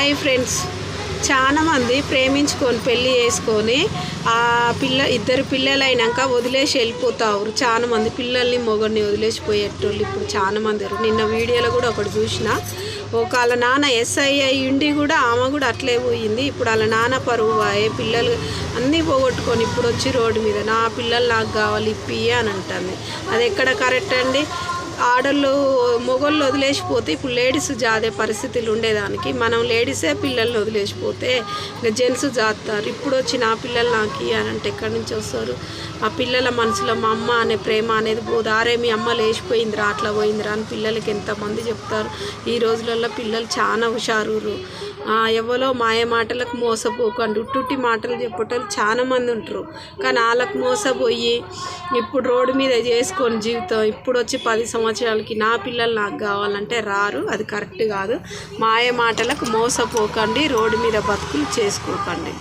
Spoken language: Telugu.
హాయ్ ఫ్రెండ్స్, చాలామంది ప్రేమించుకొని పెళ్ళి చేసుకొని ఇద్దరు పిల్లలైనాక వదిలేసి వెళ్ళిపోతారు. చాలామంది పిల్లల్ని మొగడిని వదిలేసిపోయేటోళ్ళు ఇప్పుడు చాలామంది. నిన్న వీడియోలో కూడా ఒకటి చూసిన, వాళ్ళ నాన్న ఎస్ఐ ఉండి కూడా ఆమె కూడా అట్లే పోయింది. ఇప్పుడు వాళ్ళ నాన్న పరువు పిల్లలు అన్నీ పోగొట్టుకొని ఇప్పుడు వచ్చి రోడ్డు మీద నా పిల్లలు నాకు కావాలి ఇప్పి అని అంటుంది. అది ఎక్కడ కరెక్ట్ అండి? ఆడళ్ళు మొగళ్ళు వదిలేసిపోతే ఇప్పుడు లేడీస్ జాదే పరిస్థితులు ఉండేదానికి మనం లేడీసే పిల్లల్ని వదిలేసిపోతే ఇంకా జెంట్స్ జాతారు. ఇప్పుడు వచ్చి నా పిల్లలు నాకు అని అంటే ఎక్కడి నుంచి వస్తారు? ఆ పిల్లల మనసులో మా అమ్మ అనే ప్రేమ అనేది పోదు. ఆరే మీ అమ్మ లేచిపోయిందిరా, అట్లా పోయిందిరా అని పిల్లలకి ఎంతమంది చెప్తారు. ఈ రోజులలో పిల్లలు చాలా హుషారు. ఎవరో మాయ మాటలకు మోసపోకండి. ఉట్టుట్టి మాటలు చెప్పేటోళ్ళు చాలామంది ఉంటారు. కానీ వాళ్ళకు మోసపోయి ఇప్పుడు రోడ్డు మీద చేసుకొని జీవితం ఇప్పుడు వచ్చి 10 సంవత్సరాలకి నా పిల్లలు నాకు కావాలంటే రారు. అది కరెక్ట్ కాదు. మాయ మాటలకు మోసపోకండి, రోడ్డు మీద బతుకులు చేసుకోకండి.